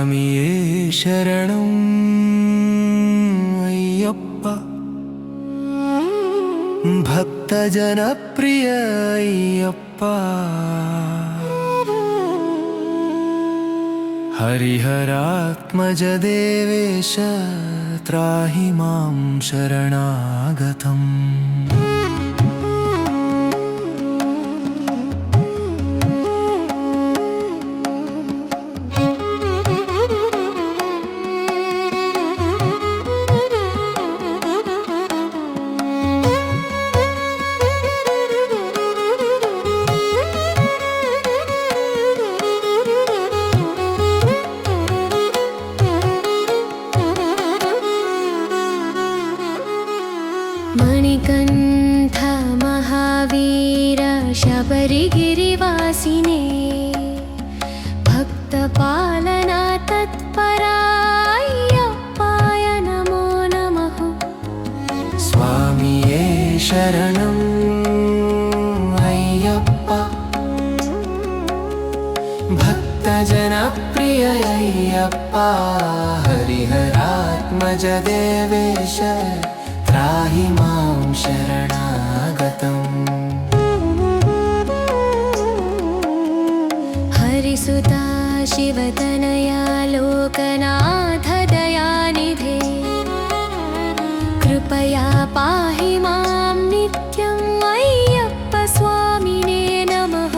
స్వామియే శరణం అయ్యప్ప భక్తజన ప్రియ అయ్యప్ప హరిహరాత్మజ దేవేశ త్రాహి మాం శరణాగతం मणिकण्ठ महावीर शबरिगिरिवासिने भक्तपालना तत्पराय्यप्पाय नमो नमः स्वामिये शरणं अय्यप्प भक्तजनप्रिय अय्यप्प हरिहरात्मज देवेश त्राहि मां शरणागतम् हरिसुता शिवतनया लोकनाथ दयानिधे कृपया पाहि मां नित्यं अय्यप्प स्वामिने नमः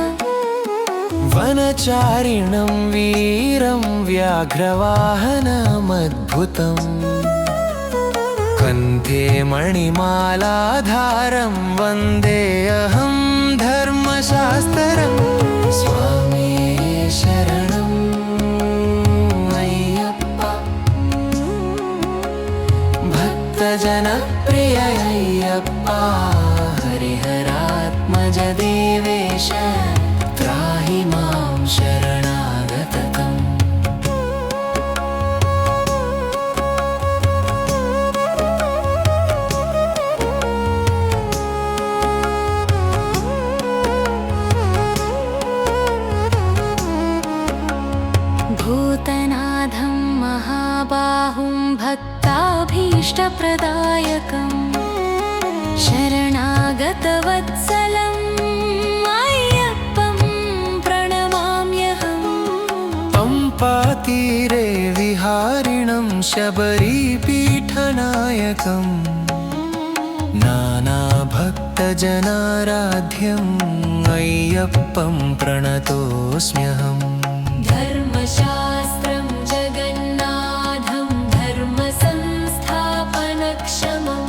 वनचारिणं वीरं व्याघ्रवाहनमद्भुतम् कण्ठे मणिमालाधारं वन्देऽहं धर्मशास्त्रं स्वामिये शरणं अय्यप्प भक्तजनप्रिय अय्यप्प हरिहरात्मज देवेश त्राहि मां शरणागतम् भूतनाथं महाबाहुं भक्ताभीष्टप्रदायकं शरणागतवत्सलम् अय्यप्पं प्रणमाम्यहम् पम्पातीरे विहारिणं शबरीपीठनायकम् नानाभक्तजनाराध्यम् अय्यप्पं प्रणतोऽस्म्यहम् धर्मशास्त्रं जगन्नाथं धर्मसंस्थापनक्षमं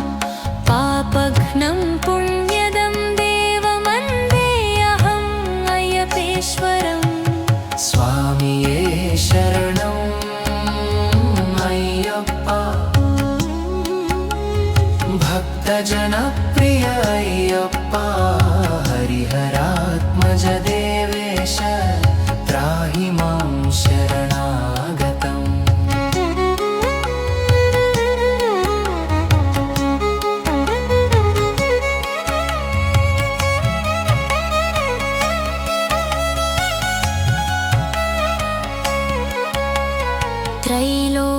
पापघ्नं पुण्यदं देवमन्देऽहम् अय्यपेश्वरम् स्वामिये शरणं अय्यप्प भक्तजनप्रिय अय्यप्प हरिहरात्मज देवेश त्राहि मां शरणागतम्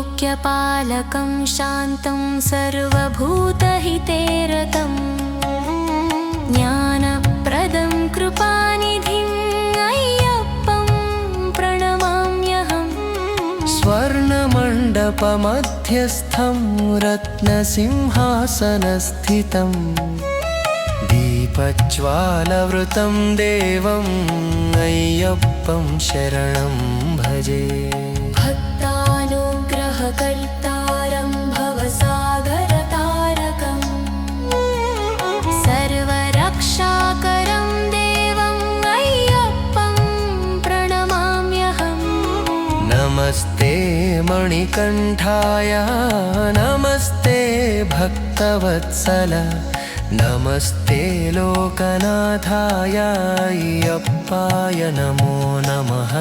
त्रैलोक्यपालकं शान्तं सर्वभूतहिते रतं ज्ञानप्रदं कृपानिधिम् अय्यप्पं प्रणमाम्यहम् स्वर्णमण्डपमध्यस्थं रत्नसिंहासनस्थितं दीपज्वालवृतं देवम् अय्यप्पं शरणं भजे भक्तानुग्रहकर्तारं भवसागरतारकं सर्वरक्षाकरं देवम् अय्यप्पं प्रणमाम्यहम् नमस्ते मणिकण्ठाय नमस्ते भक्तवत्सल नमस्ते लोकनाथाय अय्यप्पाय नमो नमः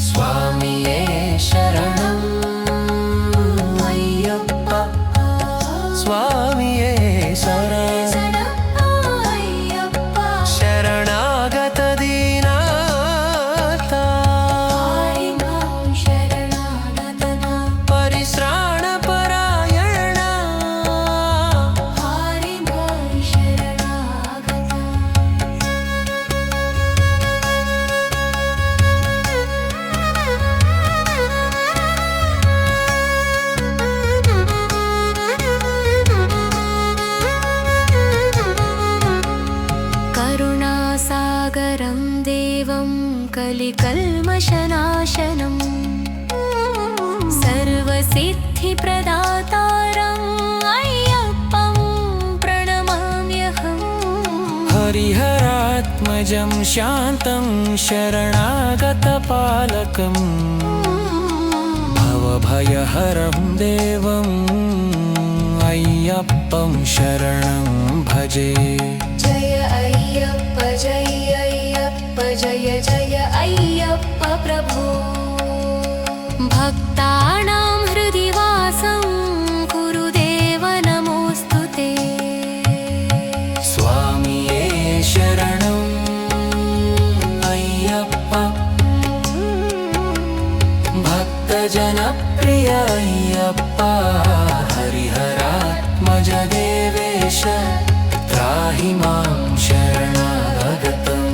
स्वामिये शरणं अय्यप्प स्वामिये शरणं शरणागत दीनाथ क्षीरसागरं देवं कलिकल्मषनाशनम् सर्वसिद्धिप्रदातारम् अय्यप्पं प्रणमाम्यहम् हरिहरात्मजं शान्तं शरणागतपालकम् भवभयहरं देवम् अय्यप्पं शरणं भजे जय अय्यप्प जय अय्यप्प जय जय अय्यप्प प्रभो भक्तानां हृदि वासं कुरु देव नमोऽस्तु ते स्वामिये शरणम् अय्यप्प भक्तजनप्रिय अय्यप्प हरिहरात्मज देवेश त्राहि मां शरणागतम्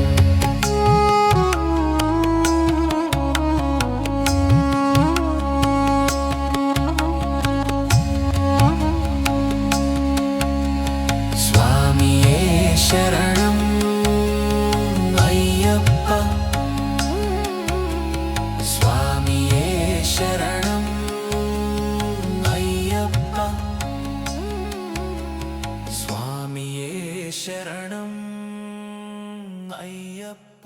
स्वामिये शरणम् अय्यप्प स्वामिये शरणम् अय्यप्प स्वामिये शरणम् अय्यप्प